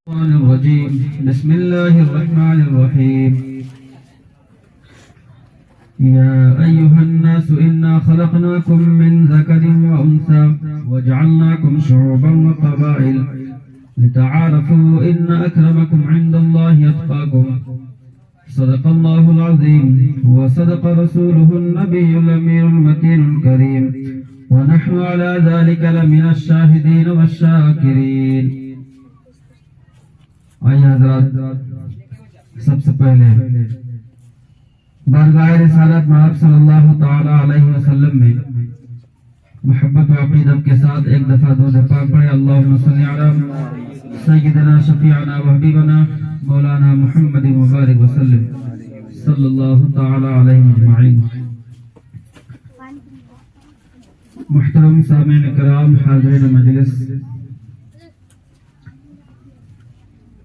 الشيطان الرجيم بسم الله الرحمن الرحيم يا أيها الناس إنا خلقناكم من ذكر وأنثى وجعلناكم شعوبا وقبائل لتعارفوا إن أكرمكم عند الله أتقاكم صدق الله العظيم وصدق رسوله النبي الأمير المتين الكريم ونحن على ذلك لمن الشاهدين والشاكرين. آئیے حضرات، سب سے پہلے بارگاہ رسالت محمد صلی اللہ تعالی علیہ وسلم میں محبت و عقیدت کے ساتھ ایک دفعہ درود پاک پڑھے. اللہم صلی علی سیدنا شفیعنا و حبیبنا مولانا محمد مبارک وسلم صلی اللہ تعالی علیہ اجمعین. محترم سامعین کرام، حاضرین مجلس،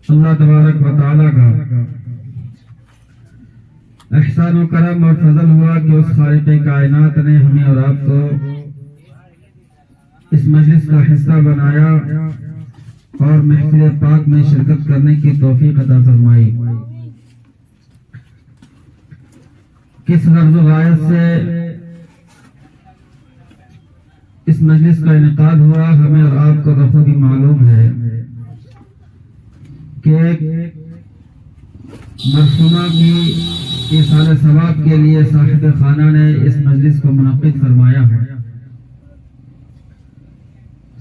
اللہ تبارک و تعالیٰ کا احسان و کرم اور فضل ہوا کہ اس خالق کائنات نے ہمیں اور آپ کو اس مجلس کا حصہ بنایا اور محفل پاک میں شرکت کرنے کی توفیق عطا فرمائی. کس غرض و غایت سے اس مجلس کا انعقاد ہوا ہمیں اور آپ کو بخود ہی معلوم ہے کہ مرحومہ کی ایصال ثواب کے لیے صاحب خانہ نے اس مجلس کو منعقد فرمایا ہے.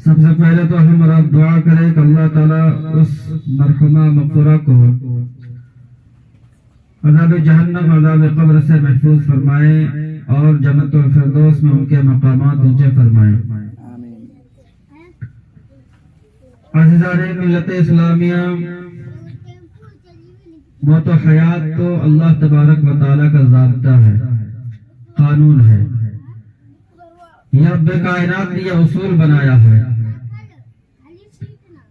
سب سے پہلے تو ہم اور آپ دعا کریں کہ اللہ تعالیٰ اس مرحومہ مغفورہ کو عذاب جہنم عذاب قبر سے محفوظ فرمائے اور جنت الفردوس میں ان کے مقامات اونچے فرمائے. عزیزان ملت اسلامیہ، موت و حیات تو اللہ تبارک و تعالیٰ کا ضابطہ ہے، قانون ہے. یہ رب کائنات نے یہ اصول بنایا ہے،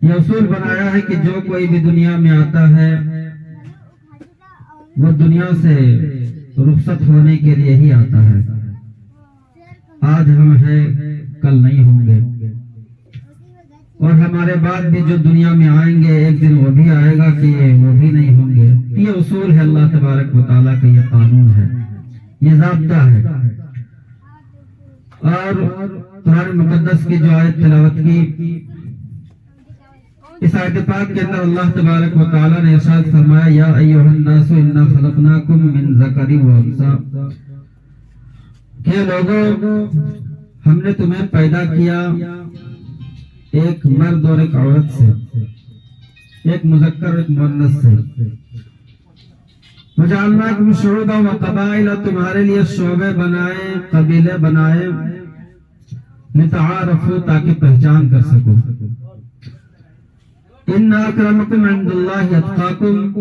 یہ اصول بنایا ہے کہ جو کوئی بھی دنیا میں آتا ہے وہ دنیا سے رخصت ہونے کے لیے ہی آتا ہے. آج ہم ہیں، کل نہیں ہوں گے، اور ہمارے بعد بھی جو دنیا میں آئیں گے ایک دن وہ بھی آئے گا کہ وہ بھی نہیں ہوں گے. یہ اصول ہے اللہ تبارک و تعالیٰ کا، یہ قانون ہے، یہ ضابطہ ہے. اور قرآن مقدس کی جو آیت تلاوت کی، اس آیت پاک کے اندر اللہ تبارک و تعالیٰ نے ارشاد فرمایا یا ایھا الناس انا خلقناکم من ذکر و انثی، کہ لوگوں ہم نے تمہیں پیدا کیا ایک مرد اور ایک عورت سے، ایک مذکر اور ایک مؤنث سے. وجعلناکم شعوبا و قبائل، تمہارے لیے شعبے بنائے، قبیلے بنائے، لتعارفوا تاکہ پہچان کر سکو. ان اکرمکم عند اللہ اتقاکم،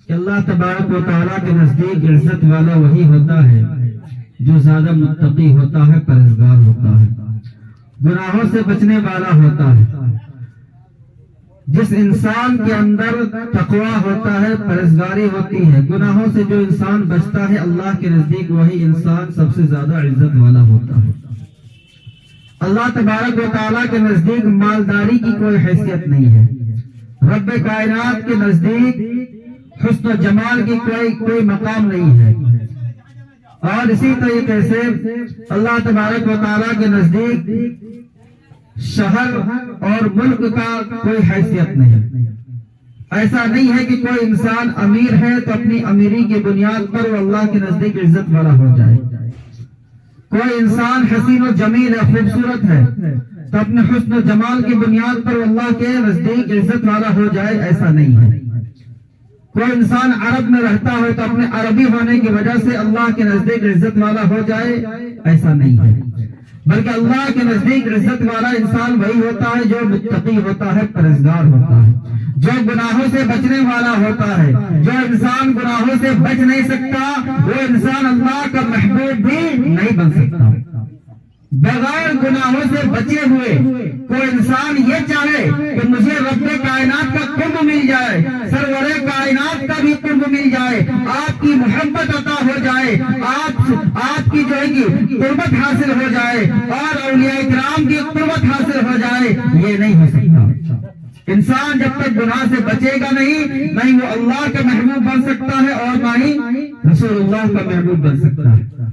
کہ اللہ تبارک و تعالیٰ کے نزدیک عزت والا وہی ہوتا ہے جو زیادہ متقی ہوتا ہے، پرہیزگار ہوتا ہے، گناہوں سے بچنے والا ہوتا ہے. جس انسان کے اندر تقوی ہوتا ہے، پرہیزگاری ہوتی ہے، گناہوں سے جو انسان بچتا ہے، اللہ کے نزدیک وہی انسان سب سے زیادہ عزت والا ہوتا ہے. اللہ تبارک و تعالیٰ کے نزدیک مالداری کی کوئی حیثیت نہیں ہے. رب کائنات کے نزدیک حسن و جمال کی کوئی مقام نہیں ہے. اور اسی طریقے سے اللہ تبارک و تعالیٰ کے نزدیک شہر اور ملک کا کوئی حیثیت نہیں. ایسا نہیں ہے کہ کوئی انسان امیر ہے تو اپنی امیری کی بنیاد پر وہ اللہ کے نزدیک عزت والا ہو جائے. کوئی انسان حسین و جمیل ہے، خوبصورت ہے، تو اپنے حسن و جمال کی بنیاد پر اللہ کے نزدیک عزت والا ہو جائے، ایسا نہیں ہے. کوئی انسان عرب میں رہتا ہے تو اپنے عربی ہونے کی وجہ سے اللہ کے نزدیک عزت والا ہو جائے، ایسا نہیں ہے. بلکہ اللہ کے نزدیک عزت والا انسان وہی ہوتا ہے جو متقی ہوتا ہے، پرہیزگار ہوتا ہے، جو گناہوں سے بچنے والا ہوتا ہے. جو انسان گناہوں سے بچ نہیں سکتا وہ انسان اللہ کا محبوب بھی نہیں بن سکتا. بغیر گناہوں سے بچے ہوئے کوئی انسان یہ چاہے کہ مجھے رب کائنات کا قرب مل جائے، سرور کائنات کا بھی قرب مل جائے، آپ کی محبت عطا ہو جائے، آپ کی جو ہے قربت حاصل ہو جائے اور اولیاء کرام کی قربت حاصل ہو جائے، یہ نہیں ہو سکتا. انسان جب تک گناہ سے بچے گا نہیں وہ اللہ کا محبوب بن سکتا ہے اور نہ ہی رسول اللہ کا محبوب بن سکتا ہے۔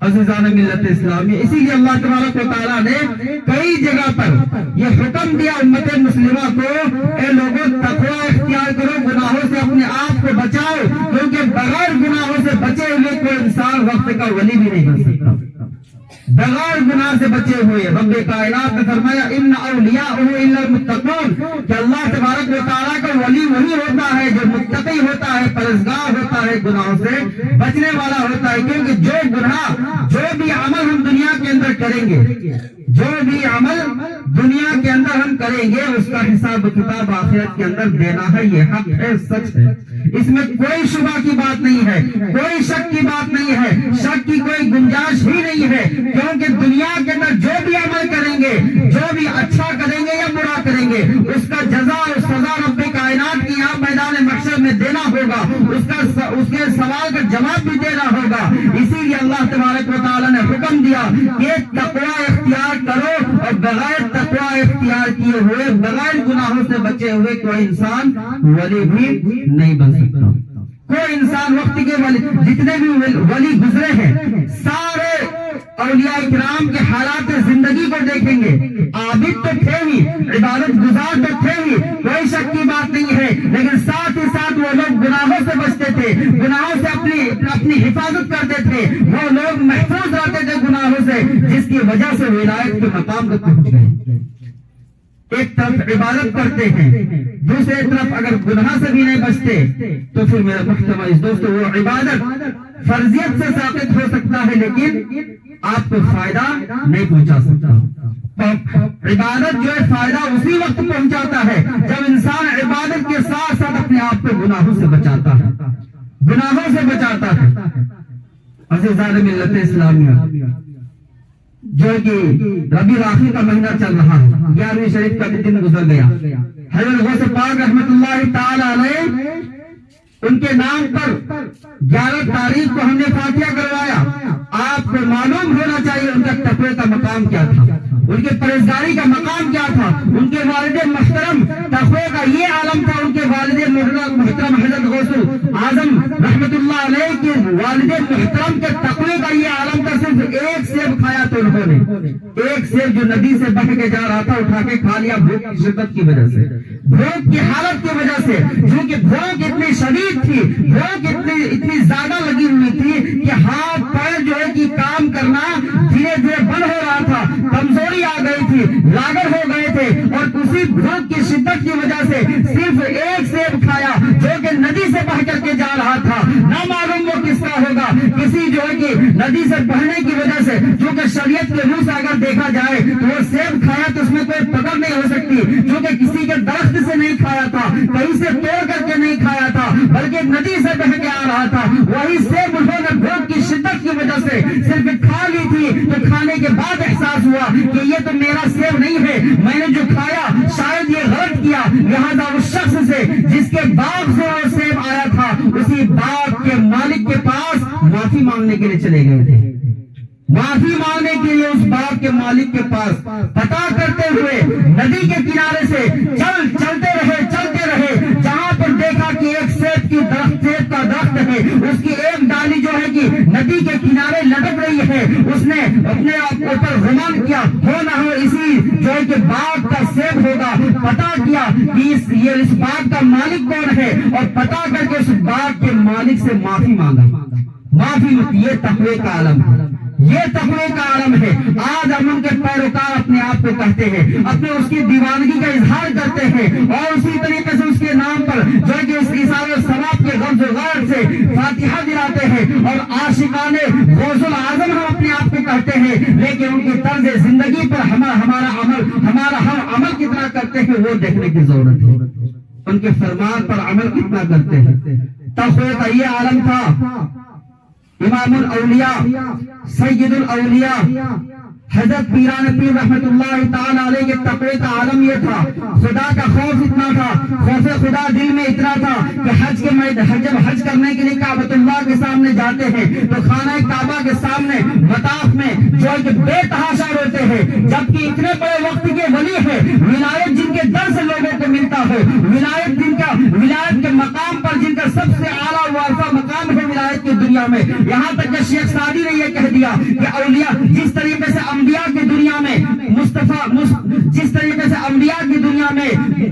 عزیزان ملت اسلامی، اسی لیے اللہ تبارک و تعالیٰ نے کئی جگہ پر یہ حکم دیا امت مسلمہ کو، اے لوگوں تقوی اختیار کرو، گناہوں سے اپنے آپ کو بچاؤ، کیونکہ بغیر گناہوں سے بچے ہوئے کوئی انسان وقت کا ولی بھی نہیں بن سکتا۔ بغیر گناہ سے بچے ہوئے رب کائنات نے فرمایا ان اولیاء الا المتقون، کہ اللہ تبارک و تعالیٰ کا ولی وہی ہوتا ہے جو متقی ہوتا ہے، پرہیزگار ہوتا ہے، گناہوں سے بچنے والا ہوتا ہے۔ کیونکہ جو بھی عمل ہم دنیا کے اندر کریں گے، جو بھی عمل دنیا کے اندر ہم کریں گے، اس کا حساب کتاب آخرت کے اندر دینا ہے، یہ حق ہے، سچ ہے، اس میں کوئی شبہ کی بات نہیں ہے، کوئی شک کی بات نہیں ہے، شک کی کوئی گنجائش ہی نہیں ہے، کیونکہ دنیا کے اندر جو بھی عمل کریں گے، جو بھی اچھا کریں گے یا برا کریں گے، اس کا جزا اور سزا رب کائنات کی یہاں میدان محشر میں دینا ہوگا، اس کے سوال کا جواب بھی دینا ہوگا۔ اسی لیے اللہ تبارک و تعالیٰ نے حکم دیا کہ تقوی اختیار کرو، اور بغیر تقوی اختیار کیے ہوئے، بغیر گناہوں سے بچے ہوئے کوئی انسان ولی بھی نہیں بن سکتا۔ کوئی انسان وقت کے ولی، جتنے بھی ولی گزرے ہیں، سارے اولیاء کرام کے حالات زندگی کو دیکھیں گے، عابد تو تھے ہی، عبادت گزار تو تھے ہی، کوئی شک کی بات نہیں ہے، لیکن ساتھ ہی ساتھ وہ لوگ گناہوں سے بچتے تھے، گناہوں سے اپنی حفاظت کرتے تھے، وہ لوگ محفوظ رہتے تھے گناہوں سے، جس کی وجہ سے ولایت کے مقام تک پہنچ گئے۔ ایک طرف عبادت کرتے ہیں، دوسرے طرف اگر گناہ سے بھی نہیں بچتے تو پھر میرا محترم دوستو، وہ عبادت فرضیت سے ثابت ہو سکتا ہے لیکن آپ کو فائدہ نہیں پہنچا سکتا۔ عبادت جو ہے فائدہ اسی وقت پہنچاتا ہے جب انسان عبادت کے ساتھ ساتھ اپنے آپ کو گناہوں سے بچاتا ہے، گناہوں سے بچاتا ہے۔ عزیزان ملت اسلامیہ، جو کہ ربیع الاخر کا مہینہ چل رہا ہے، 11ویں شریف کا بھی دن گزر گیا، حضرت غوث پاک رحمت اللہ تعالی علیہ، ان کے نام پر 11 تاریخ کو ہم نے فاتحہ کروایا۔ آپ کو معلوم ہونا چاہیے ان کا تقوی کا مقام کیا تھا، ان کے پرہیزگاری کا مقام کیا تھا۔ ان کے والد محترم تقوی کا یہ عالم تھا، ان کے والد محترم حضرت غوث اعظم رحمت اللہ علیہ کے والد محترم کے تقوی کا یہ عالم تھا۔ صرف ایک سیب کھایا تو انہوں نے، ایک سیب جو ندی سے بہہ کے جا رہا تھا، اٹھا کے کھا لیا، بھوک کی شدت کی وجہ سے، بھوک کی حالت کی وجہ سے، کیونکہ بھوک اتنی شدید تھی، بھوک اتنی زیادہ لگی ہوئی تھی کہ ہاتھ پیر جو ہے کہ کام کرنا دھیرے دھیرے بند ہو رہا تھا، کمزوری آ گئی تھی، لاغر ہو گئے تھے، اور اسی بھوک کی شدت کی وجہ سے صرف ایک سیب کھایا جو کہ ندی سے بہ کر کے جا رہا تھا۔ نہ معلوم وہ کس کا ہوگا، کسی جو ہے کہ ندی سے بہنے کی وجہ سے، کیونکہ شریعت کے روح سے اگر دیکھا جائے تو وہ سیب کھایا تو اس میں کوئی پکڑ نہیں ہو سکتی، کیونکہ کسی کے درخت سے نہیں کھایا تھا، کہیں سے توڑ کر کے نہیں کھایا تھا، بلکہ ندی سے بہ کے آ رہا تھا۔ وہی سیب انہوں نے بھوک کی شدت کی وجہ سے صرف کھا لی تھی، تو کھانے کے بعد احساس ہوا کہ یہ تو میرا سیب نہیں ہے، میں نے جو کھایا شاید یہ غلط کیا، لہذا اس شخص سے جس کے باغ سے وہ سیب آیا تھا، اسی باغ کے مالک کے پاس معافی مانگنے کے لیے چلے گئے تھے، معافی مانگنے کے لیے اس باغ کے مالک کے پاس پتا کرتے ہوئے ندی کے کنارے سے چلتے رہے، جہاں پر دیکھا کہ ایک سیب کا درخت ہے، اس کی ایک ڈالی جو ہے کہ ندی کے کنارے لٹک رہی ہے، اس نے اپنے آپ اوپر گمان کیا ہو نہ ہو اسی جو ہے کہ باغ کا سیب ہوگا، پتا کیا کہ اس باغ کا مالک کون ہے، اور پتا کر کے اس باغ کے مالک سے معافی مانگا۔ معافی، یہ تقوی کا عالم ہے، یہ تقوی کا عالم ہے۔ آج ہم ان کے پیروکار اپنے آپ کو کہتے ہیں، اپنے اس کی دیوانگی کا اظہار کرتے ہیں، اور اسی طریقے سے اس کے نام پر جو کہ اس ایثار و ثواب کے غرض و غرض سے فاتحہ دلاتے ہیں، اور عاشقان غوث الاعظم ہم اپنے آپ کو کہتے ہیں، لیکن ان کی طرز زندگی پر ہمارا ہم عمل کتنا کرتے ہیں وہ دیکھنے کی ضرورت ہے، ان کے فرمان پر عمل کتنا کرتے ہیں۔ تقوی کا یہ عالم تھا۔ امام الاولیاء، سید الاولیاء حضرت پیران پیر رحمت اللہ تعالی علیہ کے تقوی کا عالم یہ تھا، خدا کا خوف اتنا تھا، خوف خدا دل میں اتنا تھا کہ جب حج کرنے کے لیے کعبۃ اللہ کے سامنے جاتے ہیں تو خانہ کعبہ کے سامنے مطاف میں جو کہ بے تحاشا روتے ہیں، جبکہ اتنے بڑے وقت کے ولی ہیں، ولایت وسلم ہے. یہاں تک کہ شیخ سعدی نے یہ کہہ دیا کہ اولیاء جس طریقے سے انبیاء کی دنیا میں جس طریقے سے انبیاء کی دنیا میں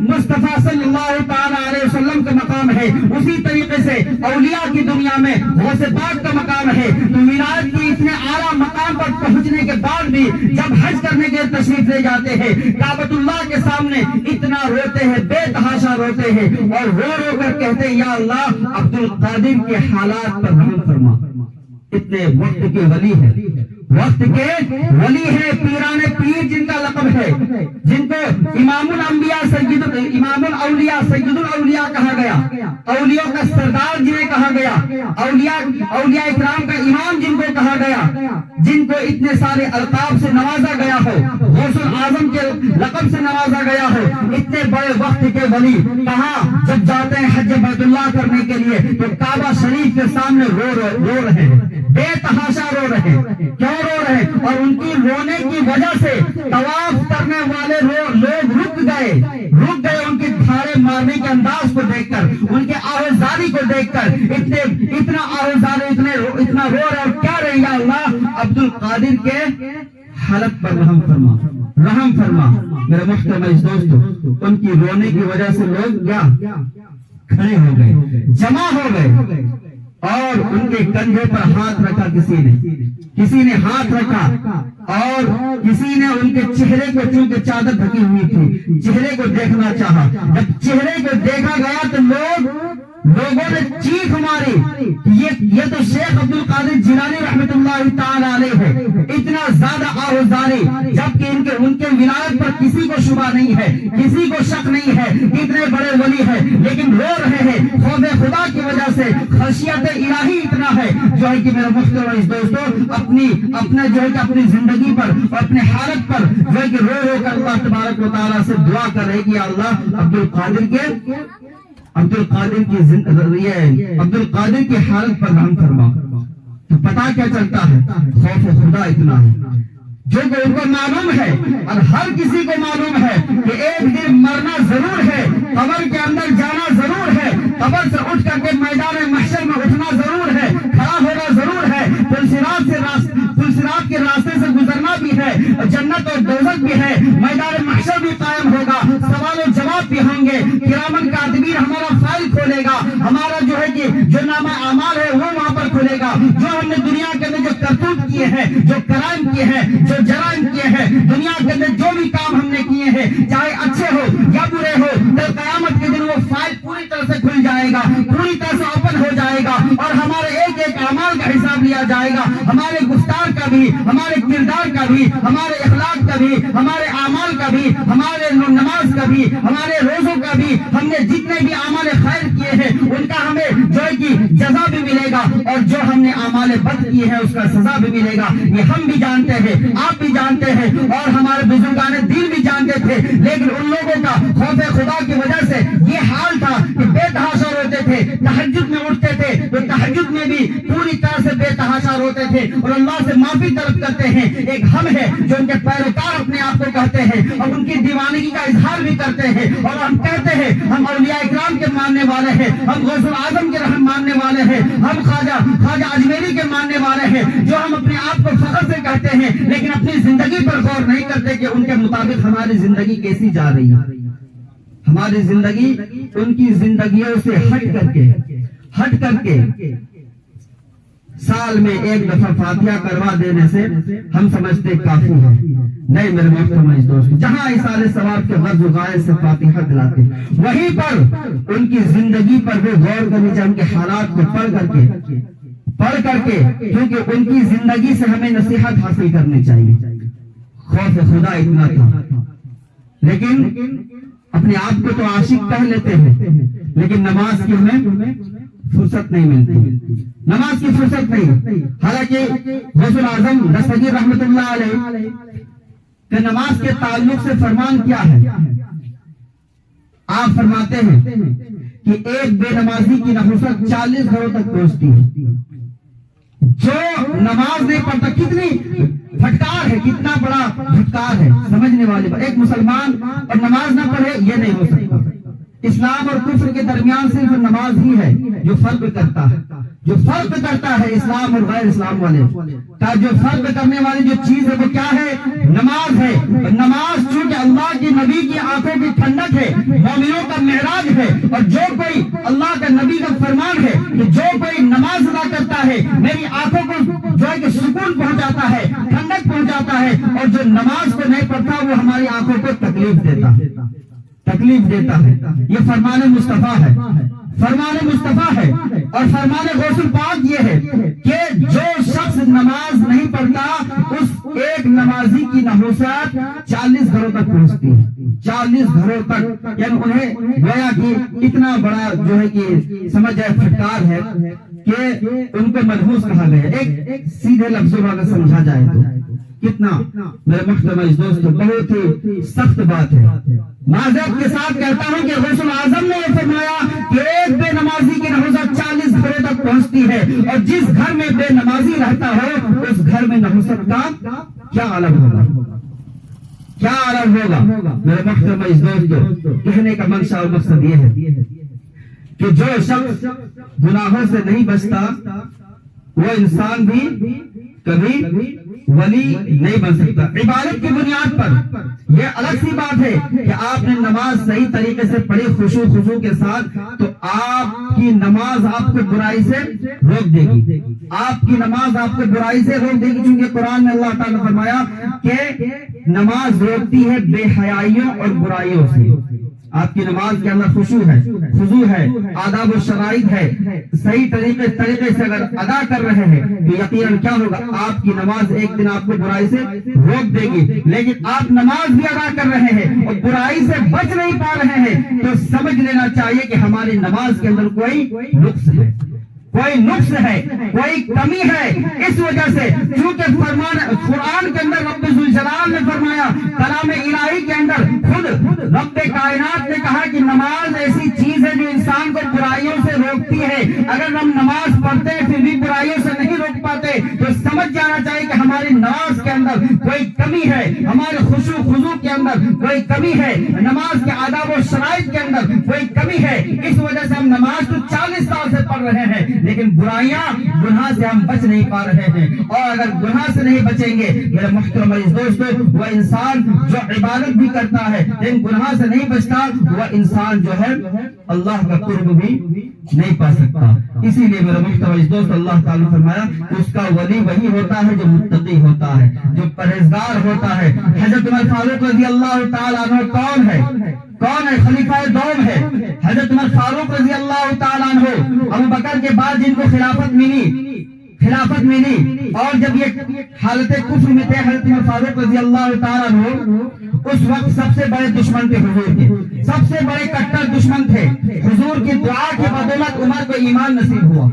مصطفیٰ صلی اللہ تعالی علیہ وسلم کا مقام ہے، اسی طریقے سے اولیاء کی دنیا میں غوث پاک کا مقام ہے. تو ولایت کی اتنے اعلیٰ مقام پر پہنچنے کے بعد بھی جب حج کرنے کے تشریف لے جاتے ہیں، کعبۃ اللہ کے سامنے اتنا روتے ہیں، بے تحاشا روتے ہیں، اور رو رو کر کہتے ہیں یا اللہ عبد القادر کے حالات پر رحم فرما. اتنے وقت کے ولی ہے، وقت کے ولی ہے، پیران پیر جن کا لقب ہے، جن کو امام الانبیاء امام الاولیاء سید الاولیاء کہا گیا، اولیاء کا سردار جنہیں کہا گیا، اولیاء اکرام کا امام جن کو کہا گیا، جن کو اتنے سارے القاب سے نوازا گیا ہو، غوث الاعظم کے لقب سے نوازا گیا ہو، اتنے بڑے وقت کے ولی کہاں جب جاتے ہیں حج بیت اللہ کرنے کے لیے تو کعبہ شریف کے سامنے رو رہے ہیں، بے تحاشا رو رہے ہیں. کیوں رو رہے؟ اور ان کی رونے کی وجہ سے طواف کرنے والے لوگ رک گئے ان کی دھاڑے مارنے کے انداز کو دیکھ کر، ان کے آہوزاری کو دیکھ کر اتنا آہوزاری اتنا رو رہے. اور کیا رہے؟ یا اللہ عبد القادر کے حالت پر رحم فرما. میرے محترم دوستو، ان کی رونے کی وجہ سے لوگ کیا کھڑے ہو گئے، جمع ہو گئے، اور ان کے کندھے پر ہاتھ رکھا. کسی نے ہاتھ رکھا، اور کسی نے ان کے چہرے کو، چونکہ چادر ڈھکی ہوئی تھی، چہرے کو دیکھنا چاہا. جب چہرے کو دیکھا گیا تو لوگوں نے چیخ ماری کہ یہ تو شیخ عبد القادر جیلانی رحمۃ اللہ تعالی علیہ ہے. اتنا زیادہ آہوزاری، جبکہ ان کے ولایت پر کسی کو شبہ نہیں ہے، کسی کو شک نہیں ہے، اتنے بڑے ولی ہیں، لیکن رو رہے ہیں خوف خدا کی وجہ سے. خشیت الہی اتنا ہے جو ہے کہ میرے محترم دوستو اپنی زندگی پر اور اپنے حالت پر جو ہے کہ رو رو کر اللہ تبارک و تعالیٰ سے دعا کر رہے کہ اللہ عبد القادر کی حالت پر رحم فرما. تو پتا کیا چلتا ہے؟ خوف خدا اتنا ہے جو کہ ان کو معلوم ہے، اور ہر کسی کو معلوم ہے کہ ایک دن مرنا ضرور ہے، قبر کے اندر جانا ضرور ہے، قبر سے اٹھ کر کے میدان محشر میں اٹھنا ضرور ہے، کھڑا ہونا ضرور ہے، پلسرات کے راستے سے گزرنا بھی ہے، جنت اور دوزخ بھی ہے، میدان محشر بھی قائم ہوگا، سوال و جواب بھی ہوں گے، کرامن کاتبین ہمارا فائل کھولے گا، ہمارا جو ہے کہ جو نامہ اعمال ہے وہ وہاں پر کھلے گا. جو ہم نے دنیا کے اندر جو کرتوت کیے ہیں، جو کرائم کیے ہیں، جو جرائم کیے ہیں، دنیا کے اندر جو بھی کام ہم نے کیے ہیں، چاہے اچھے ہو یا برے ہو، کل قیامت کے دن وہ فائل پوری طرح سے کھل جائے گا، پوری طرح سے اوپن ہو جائے گا، اور ہمارے ایک ایک اعمال کا حساب لیا جائے گا، ہمارے گفتار کا بھی، ہمارے کردار کا بھی، ہمارے اخلاق کا بھی، ہمارے اعمال کا بھی، ہمارے نماز کا بھی، ہمارے روزوں کا بھی، ہم نے جتنے بھی اعمال خیر کیے ہیں ان کا ہمیں جو ہے کہ جزا بھی ملے گا، اور جو ہم نے اعمال بد کیے ہیں اس کا سزا بھی ملے گا. یہ ہم بھی جانتے ہیں، آپ بھی جانتے ہیں، اور ہمارے بزرگان دین بھی جانتے تھے. لیکن ان لوگوں کا خوف خدا کی وجہ سے یہ حال تھا کہ بے تحاشا روتے تھے. تہجد میں اٹھتے تھے تو تہجد میں بھی پوری طرح سے بے تحاشا روتے تھے اور اللہ سے معافی طلب کرتے ہیں. ایک ہم ہے جو ان کے پیروکار اپنے آپ کو کہتے ہیں اور ان کی دیوانگی کا اظہار بھی کرتے ہیں، اور ہم کہتے ہیں ہم اولیاء اکرام کے ماننے والے ہیں، ہم غوث الاعظم کے رحم ماننے والے ہیں، ہم خواجہ اجمیری کے ماننے والے ہیں، جو ہم اپنے آپ کو فخر سے کہتے ہیں، لیکن اپنی زندگی پر غور نہیں کرتے کہ ان کے مطابق ہماری زندگی کیسی جا رہی ہے. ہماری زندگی ان کی زندگیوں سے ہٹ کر کے سال میں ایک دفعہ فاتحہ کروا دینے سے ہم سمجھتے کافی ہے. نہیں میرے محترم دوست، جہاں ایصال ثواب کے غرض و غایت سے فاتحہ دلاتے وہیں پر ان کی زندگی پر بھی غور کرنی چاہیے، ان کے حالات کو پڑھ کر کے کیونکہ ان کی زندگی سے ہمیں نصیحت حاصل کرنی چاہیے. خوف خدا اتنا تھا، لیکن اپنے آپ کو تو عاشق کہہ لیتے ہیں، لیکن نماز کی ہمیں فرصت نہیں ملتی، نماز کی فرصت نہیں. حالانکہ غوث الاعظم دستگیر رحمت اللہ علیہ کہ نماز کے تعلق سے فرمان کیا ہے؟ آپ فرماتے ہیں کہ ایک بے نمازی کی نحوست 40 گھروں تک پہنچتی ہے. جو نماز نہیں پڑھتا، کتنی پھٹکار ہے، کتنا بڑا پھٹکار ہے سمجھنے والے پر. ایک مسلمان اور نماز نہ پڑھے یہ نہیں ہو سکتا. اسلام اور کفر کے درمیان صرف نماز ہی ہے جو فرق کرتا ہے، جو فرق کرتا ہے اسلام اور غیر اسلام والے کا، جو فرق کرنے والی جو چیز ہے وہ کیا ہے؟ نماز ہے۔ نماز چونکہ اللہ کی نبی کی آنکھوں کی ٹھنڈک ہے، مومنوں کا معراج ہے، اور جو کوئی اللہ کا نبی کا فرمان ہے کہ جو کوئی نماز ادا کرتا ہے میری آنکھوں کو جو ہے کہ سکون پہنچاتا ہے، ٹھنڈک پہنچاتا ہے، اور جو نماز کو نہیں پڑھتا وہ ہماری آنکھوں کو تکلیف دیتا ہے، تکلیف دیتا ہے۔ یہ فرمان مصطفیٰ ہے، فرمان مصطفیٰ ہے۔ اور فرمان غوث پاک یہ ہے کہ جو شخص نماز نہیں پڑھتا اس ایک نمازی کی نحوست 40 گھروں تک پہنچتی ہے، 40 گھروں تک، یعنی انہیں گویا کہ اتنا بڑا جو ہے کہ سمجھ جائے پھٹکار ہے کہ ان کو منحوس کہا گیا۔ ایک سیدھے لفظوں میں اگر سمجھا جائے تو کتنا میرے محترم دوستو بہت ہی سخت بات ہے۔ معذرت کے ساتھ کہتا ہوں کہ غوث اعظم نے یہ فرمایا کہ ایک بے نمازی کی نحوست 40 گھروں تک پہنچتی ہے، اور جس گھر میں بے نمازی رہتا ہو اس گھر میں نحوست کا کیا عالم ہوگا، کیا عالم ہوگا۔ میرے محترم دوستو کہنے کا منشا اور مقصد یہ ہے کہ جو شخص گناہوں سے نہیں بچتا وہ انسان بھی کبھی ولی نہیں بن سکتا۔ عبادت کی بنیاد پر یہ الگ سی بات ہے کہ آپ نے نماز صحیح طریقے سے پڑھی خضوع کے ساتھ، تو آپ کی نماز آپ کو برائی سے روک دے گی، آپ کی نماز آپ کو برائی سے روک دے گی، کیونکہ قرآن میں اللہ تعالیٰ نے فرمایا کہ نماز روکتی ہے بے حیائیوں اور برائیوں سے۔ آپ کی نماز کے اندر خضوع ہے، آداب و شرائط ہے، صحیح طریقے سے اگر ادا کر رہے ہیں تو یقیناً کیا ہوگا، آپ کی نماز ایک دن آپ کو برائی سے روک دے گی۔ لیکن آپ نماز بھی ادا کر رہے ہیں اور برائی سے بچ نہیں پا رہے ہیں تو سمجھ لینا چاہیے کہ ہماری نماز کے اندر کوئی نقص ہے، کوئی نقص ہے، کوئی کمی ہے۔ اس وجہ سے کیونکہ فرمان قرآن کے اندر رب ذوالجلال نے فرمایا، کلام الہی کے اندر خود رب کائنات نے کہا کہ نماز ایسی چیز ہے جو انسان کو برائیوں سے روکتی ہے۔ اگر ہم نماز پڑھتے ہیں پھر بھی برائیوں سے نہیں روک پاتے تو سمجھ جانا چاہیے کہ ہماری نماز کے اندر کوئی کمی ہے، ہمارے خضوع کے اندر کوئی کمی ہے، نماز کے آداب و شرائط کے اندر کوئی کمی ہے۔ اس وجہ سے ہم نماز تو 40 سال سے پڑھ رہے ہیں لیکن برائیاں گناہ سے ہم بچ نہیں پا رہے ہیں۔ اور اگر گناہ سے نہیں بچیں گے میرے محترم دوستو، وہ انسان جو عبادت بھی کرتا ہے لیکن گناہ سے نہیں بچتا وہ انسان جو ہے اللہ کا قرب بھی نہیں پا سکتا۔ اسی لیے میرے محترم دوست اللہ تعالیٰ نے فرمایا اس کا ولی وہی ہوتا ہے جو متقی ہوتا ہے، جو پرہیزگار ہوتا ہے۔ حضرت عمر فاروق رضی اللہ تعالیٰ عنہ کون ہے؟ خلیفہ دوم ہے۔ حضرت عمر فاروق رضی اللہ تعالیٰ عنہ ابو بکر کے بعد جن کو خلافت ملی اور جب یہ حالت کفر میں تھے حضرت عمر فاروق رضی اللہ تعالیٰ عنہ اس وقت سب سے بڑے دشمن تھے، حضور کے سب سے بڑے کٹر دشمن تھے۔ حضور کی دعا کی بدولت عمر کو ایمان نصیب ہوا،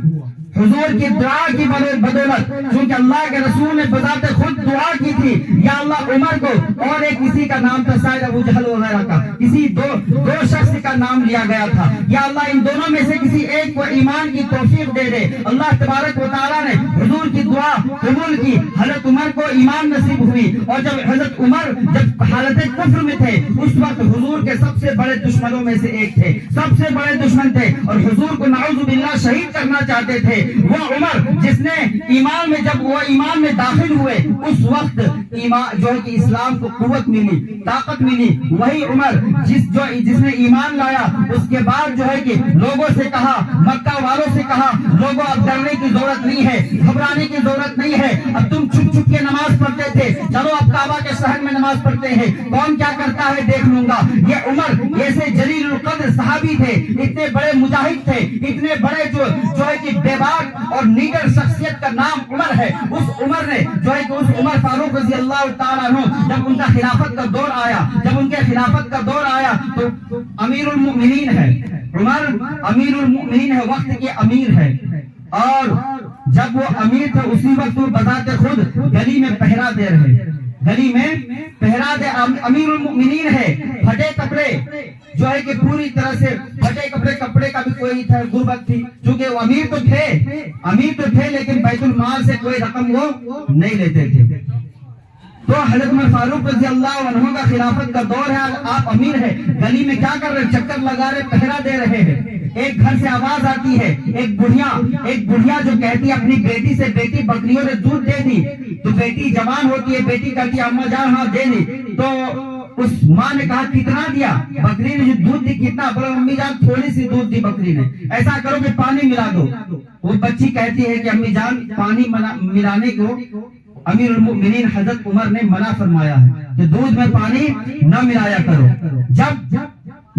حضور کی دعا کی بدولت، چونکہ اللہ کے رسول نے بذات خود دعا کی تھی یا اللہ عمر کو، اور ایک کسی کا نام تھا شاید ابو جہل وغیرہ کا، کسی دو شخص کا نام لیا گیا تھا، یا اللہ ان دونوں میں سے کسی ایک کو ایمان کی توفیق دے دے۔ اللہ تبارک و تعالیٰ نے حضور کی دعا قبول کی، حضرت عمر کو ایمان نصیب ہوئی۔ اور جب حضرت عمر جب حالت کفر میں تھے اس وقت حضور کے سب سے بڑے دشمنوں میں سے ایک تھے، سب سے بڑے دشمن تھے اور حضور کو نعوذ باللہ شہید کرنا چاہتے تھے۔ وہ عمر جس نے ایمان میں جب وہ ایمان میں داخل ہوئے اس وقت ایمان جو ہے کہ اسلام کو قوت ملی، طاقت ملی۔ وہی عمر جس نے ایمان لایا اس کے بعد جو ہے کہ لوگوں سے کہا، مکہ والوں سے کہا، لوگوں اب ڈرنے کی ضرورت نہیں ہے، گھبرانے کی ضرورت نہیں ہے، اب تم چھپ چھپ کے نماز پڑھتے تھے، چلو اب کعبہ کے شہر میں نماز پڑھتے ہیں، کون کیا کرتا ہے دیکھ لوں گا۔ یہ عمر ایسے جلیل القدر صحابی تھے، اتنے بڑے مجاہد تھے، اتنے بڑے جو ہے کہ بے باک اور نیڈر شخصیت کا نام عمر ہے۔ اس عمر نے جو ہے کہ اس عمر فاروق رضی اللہ تعالیٰ عنہ جب ان کا خلافت کا دور آیا، جب ان کے خلافت کا دور آیا تو امیر المؤمنین ہے عمر، امیر المؤمنین ہے، وقت کے امیر ہے، اور جب وہ امیر تھے اسی وقت وہ بذات خود گلی میں پہرا دے رہے، گلی میں پہرا دے، امیر المؤمنین ہے، پھٹے کپڑے جو ہے کہ پوری طرح سے پھٹے کپڑے کا بھی کوئی تھا، غربت تھی، چونکہ وہ امیر تو تھے لیکن بیت المال سے کوئی رقم وہ نہیں لیتے تھے۔ تو حضرت عمر فاروق رضی اللہ عنہ کا خلافت کا دور ہے، آپ امیر ہیں، گلی میں کیا کر رہے، چکر لگا رہے، پہرا دے رہے ہیں، ایک گھر سے آواز آتی ہے، ایک بڑھیا جو کہتی ہے اپنی بیٹی سے، بیٹی بکریوں نے دودھ دے دی، تو بیٹی جوان ہوتی ہے، بیٹی کہتی ہے اماں جان ہاں دے دی، تو اس ماں نے کہا کتنا دیا، بکری نے جو دودھ دی کتنا، بولے امی جان تھوڑی سی دودھ دی بکری نے، ایسا کرو کہ پانی ملا دو، وہ بچی کہتی ہے کہ امی جان پانی ملانے کو امیر المؤمنین حضرت عمر نے منع فرمایا ہے کہ دودھ میں پانی نہ ملایا کرو۔ جب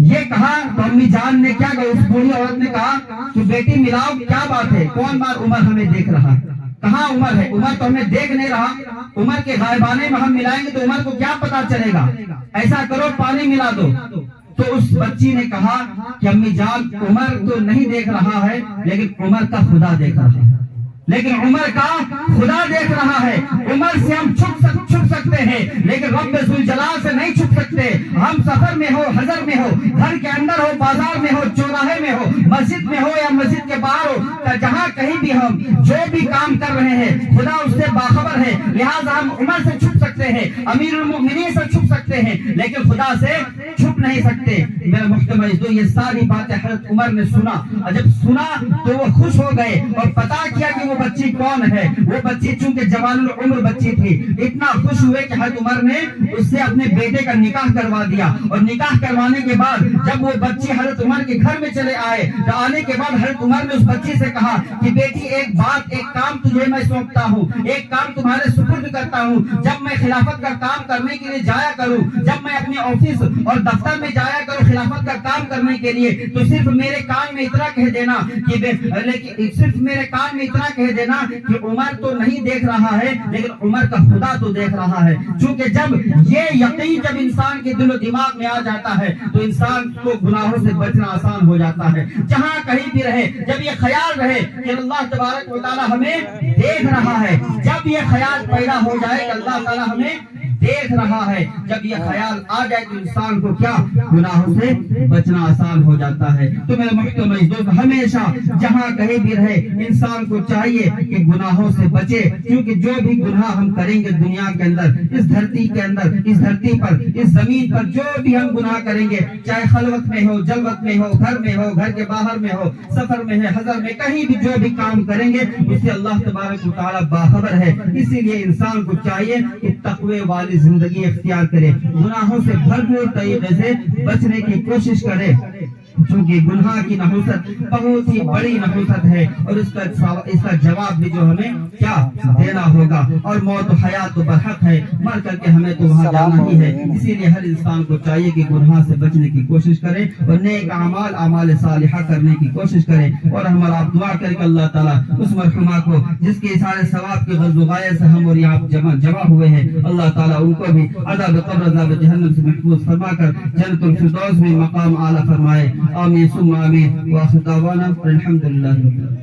یہ کہا تو امی جان نے کیا کہا، اس بوڑھی عورت نے کہا کہ بیٹی ملاؤ، کیا بات ہے، کون بار عمر ہمیں دیکھ رہا، کہاں عمر ہے، عمر تو ہمیں دیکھ نہیں رہا، عمر کے غائبانے میں ہم ملائیں گے تو عمر کو کیا پتا چلے گا، ایسا کرو پانی ملا دو۔ تو اس بچی نے کہا کہ امی جان عمر تو نہیں دیکھ رہا ہے لیکن عمر کا خدا دیکھ رہا ہے، لیکن عمر کا خدا دیکھ رہا ہے، عمر سے ہم چھپ سکتے ہیں لیکن رب ذوالجلال سے نہیں چھپ سکتے، ہم سفر میں ہو، حضر میں ہو، گھر کے اندر ہو، بازار میں ہو، چوراہے میں ہو، مسجد میں ہو یا مسجد کے باہر ہو، جہاں کہیں بھی ہم جو بھی کام کر رہے ہیں خدا اس سے باخبر ہے، لہٰذا ہم عمر سے چھپ سکتے ہیں، امیر المؤمنین سے چھپ سکتے ہیں لیکن خدا سے چھپ نہیں سکتے۔ میرا محترم عزیزو، یہ ساری باتیں حضرت عمر نے سنا، اور جب سنا تو وہ خوش ہو گئے اور پتا کیا کہ وہ بچی کون ہے، وہ بچی چونکہ جوان العمر بچی تھی، اتنا خوش ہوئے کہ حضرت عمر نے اس سے اپنے بیٹے کا نکاح کروا دیا، اور نکاح کروانے کے بعد جب وہ بچی حضرت عمر کے گھر میں چلے آئے تو آنے کے بعد حضرت عمر نے اس بچی سے کہا کہ بیٹی ایک بات، ایک کام تجھے میں سونپتا ہوں، ایک کام تمہارے سپرد کرتا ہوں، جب میں خلافت کا کام کرنے کے لیے جایا کروں، جب میں اپنے آفس اور دفتر میں جایا کروں خلافت کا کام کرنے کے لیے، تو صرف میرے کان میں اتنا کہہ دینا کہ کہ عمر تو نہیں دیکھ رہا ہے لیکن عمر کا خدا تو دیکھ رہا ہے، چونکہ جب یہ یقین جب انسان کے دل و دماغ میں آ جاتا ہے تو انسان کو گناہوں سے بچنا آسان ہو جاتا ہے، جہاں کہیں بھی رہے جب یہ خیال رہے کہ اللہ تبارک و تعالی ہمیں دیکھ رہا ہے، جب یہ خیال پیدا ہو جائے کہ اللہ تعالی ہمیں دیکھ رہا ہے، جب یہ خیال آ جائے تو انسان کو کیا گناہوں سے بچنا آسان ہو جاتا ہے۔ تو میرے محترم دوست، ہمیشہ جہاں کہیں بھی رہے انسان کو چاہیے کہ گناہوں سے بچے، کیونکہ جو بھی گناہ ہم کریں گے دنیا کے اندر، اس دھرتی کے اندر، اس دھرتی پر، اس زمین پر جو بھی ہم گناہ کریں گے، چاہے خلوت میں ہو، جلوت میں ہو، گھر میں ہو، گھر کے باہر میں ہو، سفر میں ہے، حضر میں، کہیں بھی جو بھی کام کریں گے اس سے اللہ تبارک و تعالی باخبر ہے۔ اسی لیے انسان کو چاہیے کہ تقوی والی زندگی اختیار کرے، گناہوں سے بھرپور طریقے سے بچنے کی کوشش کرے، چونکہ گناہ کی نحوست بہت ہی بڑی نحوست ہے، اور اس کا جواب بھی جو ہمیں کیا دینا ہوگا، اور موت و حیات تو برحق ہے، مر کر کے ہمیں تو وہاں جانا ہی ہے۔ اسی لیے ہر انسان کو چاہیے کہ گناہ سے بچنے کی کوشش کرے اور نیک اعمال صالحہ کرنے کی کوشش کرے، اور ہمارا آپ دعا کر کے اللہ تعالیٰ اس مرحومہ کو جس کے سارے ثواب کے غزوغائے سے ہم اور یہ آپ جمع ہوئے ہیں، اللہ تعالیٰ ان کو بھی عذاب قبر، عذاب جہنم سے محفوظ فرما کر جنت الفردوس میں مقام اعلیٰ فرمائے، آمین ثم آمین، وآخر دعوانا الحمدللہ۔